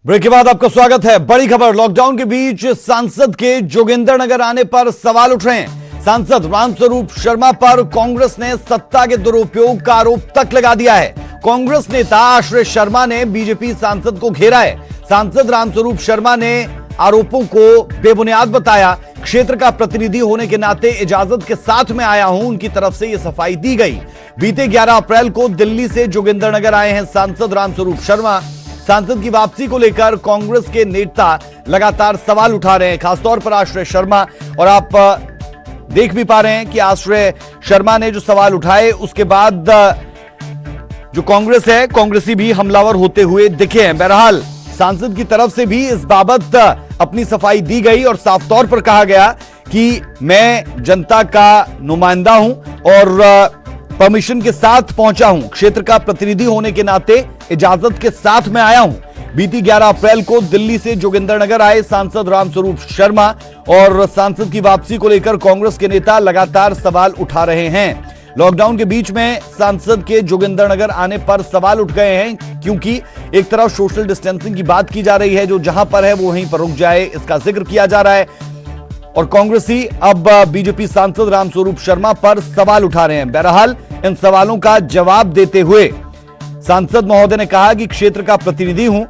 Break के बाद आपका स्वागत है। बड़ी खबर, लॉकडाउन के बीच सांसद के जोगिंदरनगर आने पर सवाल उठ रहे हैं। सांसद रामस्वरूप शर्मा पर कांग्रेस ने सत्ता के दुरुपयोग का आरोप तक लगा दिया है। कांग्रेस नेता आश्रय शर्मा ने बीजेपी सांसद को घेरा है। सांसद रामस्वरूप शर्मा ने आरोपों को बेबुनियाद बताया। क्षेत्र का प्रतिनिधि होने के नाते इजाजत के साथ में आया हूं, उनकी तरफ से यह सफाई दी गई। बीते 11 अप्रैल को दिल्ली से जोगिंदरनगर आए हैं सांसद रामस्वरूप शर्मा। सांसद की वापसी को लेकर कांग्रेस के नेता लगातार सवाल उठा रहे हैं, खासतौर पर आश्रय शर्मा। और आप देख भी पा रहे हैं कि आश्रय शर्मा ने जो सवाल उठाए उसके बाद जो कांग्रेस है, कांग्रेसी भी हमलावर होते हुए दिखे हैं। बहरहाल सांसद की तरफ से भी इस बाबत अपनी सफाई दी गई और साफ तौर पर कहा गया कि मैं जनता का नुमाइंदा हूं और परमिशन के साथ पहुंचा हूं। क्षेत्र का प्रतिनिधि होने के नाते इजाजत के साथ में आया हूं। बीती 11 अप्रैल को दिल्ली से जोगिंदरनगर आए सांसद रामस्वरूप शर्मा और सांसद की वापसी को लेकर कांग्रेस के नेता लगातार सवाल उठा रहे हैं। लॉकडाउन के बीच में सांसद के जोगिंदरनगर आने पर सवाल उठ गए हैं, क्योंकि एक तरफ सोशल डिस्टेंसिंग की बात की जा रही है, जो जहां पर है वो वहीं पर रुक जाए, इसका जिक्र किया जा रहा है। और कांग्रेसी अब बीजेपी सांसद रामस्वरूप शर्मा पर सवाल उठा रहे हैं। बहरहाल इन सवालों का जवाब देते हुए सांसद महोदय ने कहा कि क्षेत्र का प्रतिनिधि हूं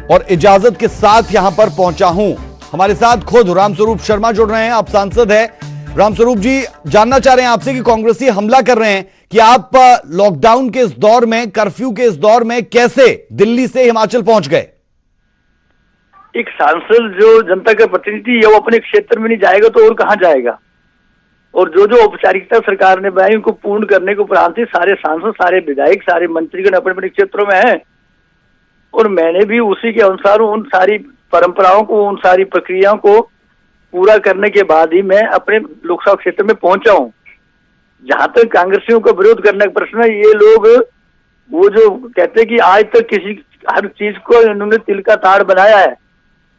और इजाजत के साथ यहां पर पहुंचा हूं। हमारे साथ खुद रामस्वरूप शर्मा जुड़ रहे हैं। आप सांसद हैं। रामस्वरूप जी, जानना चाह रहे हैं आपसे कि कांग्रेसी हमला कर रहे हैं कि आप लॉकडाउन के इस दौर में, कर्फ्यू के इस दौर में कैसे दिल्ली से हिमाचल पहुंच गए? एक सांसद जो जनता का प्रतिनिधि है वो अपने क्षेत्र में नहीं जाएगा तो और कहां जाएगा। और जो जो औपचारिकता सरकार ने बनाई उनको पूर्ण करने को उपरांत सारे सांसद, सारे विधायक, सारे मंत्रीगण अपने अपने क्षेत्रों में हैं। और मैंने भी उसी के अनुसार उन सारी परंपराओं को, उन सारी प्रक्रियाओं को पूरा करने के बाद ही मैं अपने लोकसभा क्षेत्र में पहुंचा हूं। जहां तक कांग्रेसियों का विरोध करने का प्रश्न है, ये लोग वो जो कहते हैं कि आज तक किसी हर चीज को इन्होंने तिल का ताड़ बनाया है।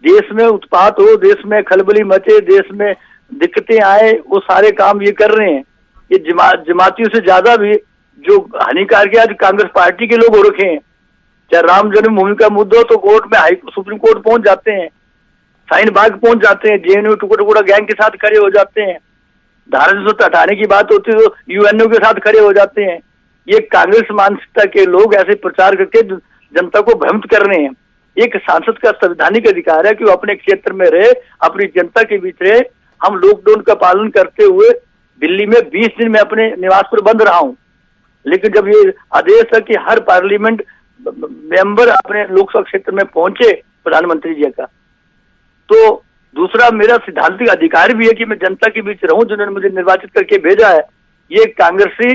देश में उत्पात हो, देश में खलबली मचे, देश में दिक्कतें आए, वो सारे काम ये कर रहे हैं। ये जमातियों से ज्यादा भी जो हानिकारक आज कांग्रेस पार्टी के लोग हो रखे हैं। चाहे राम जन्मभूमि का मुद्दा हो तो कोर्ट में, सुप्रीम कोर्ट पहुंच जाते हैं, शाहीन बाग पहुंच जाते हैं, जेएनयू टुकड़ा टुकड़ा गैंग के साथ खड़े हो जाते हैं। धारा 270 हटाने की बात होती है तो यूएनओ के साथ खड़े हो जाते हैं। ये कांग्रेस मानसिकता के लोग ऐसे प्रचार करके जनता को भ्रमित कर रहे हैं। एक सांसद का संवैधानिक अधिकार है कि वो अपने क्षेत्र में रहे, अपनी जनता के बीच रहे। हम लॉकडाउन का पालन करते हुए दिल्ली में 20 दिन में अपने निवास पर बंद रहा हूं। लेकिन जब ये आदेश है कि हर पार्लियामेंट मेंबर अपने लोकसभा क्षेत्र में पहुंचे प्रधानमंत्री जी का, तो दूसरा मेरा सिद्धांतिक अधिकार भी है कि मैं जनता के बीच रहूं, जिन्होंने मुझे निर्वाचित करके भेजा है। ये कांग्रेसी,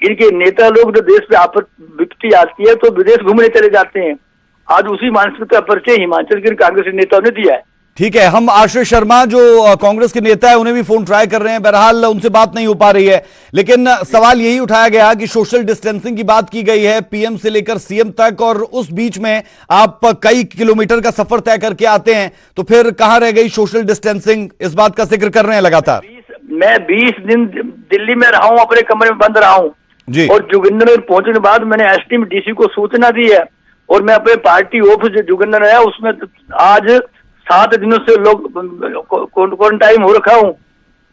इनके नेता लोग जो देश में आपद विपत्ति आती है तो विदेश घूमने चले जाते हैं। आज उसी मानसिकता परिचय हिमाचल के कांग्रेसी नेताओं ने दिया है। ठीक है, हम आश्रय शर्मा जो कांग्रेस के नेता है उन्हें भी फोन ट्राई कर रहे हैं। बहरहाल उनसे बात नहीं हो पा रही है, लेकिन सवाल यही उठाया गया कि सोशल डिस्टेंसिंग की बात की गई है पीएम से लेकर सीएम तक, और उस बीच में आप कई किलोमीटर का सफर तय करके आते हैं, तो फिर कहां रह गई सोशल डिस्टेंसिंग? इस बात का जिक्र कर रहे हैं लगातार। मैं 20 दिन दिल्ली में रहा हूं, अपने कमरे में बंद रहा हूं जी। और जोगिंदरनगर पहुंचने के बाद मैंने एसटी में डीसी को सूचना दी है और मैं अपने पार्टी ऑफिस जो जोगिंदरनगर है उसमें आज 7 दिनों से लोग क्वारंटाइन हो रखा हूं।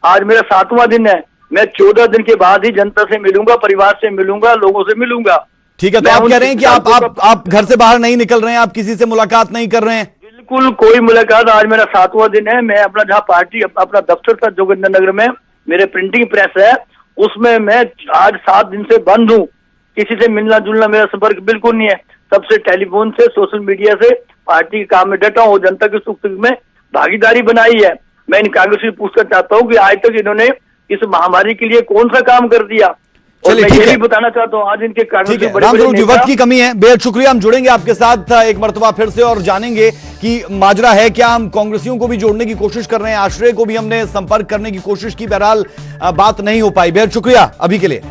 आज मेरा 7वां दिन है। मैं 14 दिन के बाद ही जनता से मिलूंगा, परिवार से मिलूंगा, लोगों से मिलूंगा। ठीक है, तो आप कह रहे हैं कि आप घर से बाहर नहीं निकल रहे हैं, आप किसी से मुलाकात नहीं कर रहे हैं? बिल्कुल कोई मुलाकात। आज मेरा 7वां दिन है। मैं अपना जहाँ पार्टी अपना दफ्तर था जोगिंदरनगर में, मेरे प्रिंटिंग प्रेस है, उसमें मैं आज 7 दिन से बंद हूँ। किसी से मिलना जुलना मेरा संपर्क बिल्कुल नहीं है। सबसे टेलीफोन से, सोशल मीडिया से पार्टी के काम में डटा हूं, जनता के सुख दुख में भागीदारी बनाई है। मैं इन कांग्रेस से पूछना चाहता हूं कि आज तक इन्होंने इस महामारी के लिए कौन सा काम कर दिया। और मैं ये भी बताना चाहता हूं आज इनके कांग्रेस रामस्वरूप जी, वक्त की कमी है, बेहद शुक्रिया। हम जुड़ेंगे आपके साथ एक मर्तबा फिर से और जानेंगे कि माजरा है क्या। हम कांग्रेसियों को भी जोड़ने की कोशिश कर रहे हैं, आश्रय को भी हमने संपर्क करने की कोशिश की, बहरहाल बात नहीं हो पाई। बेहद शुक्रिया अभी के लिए।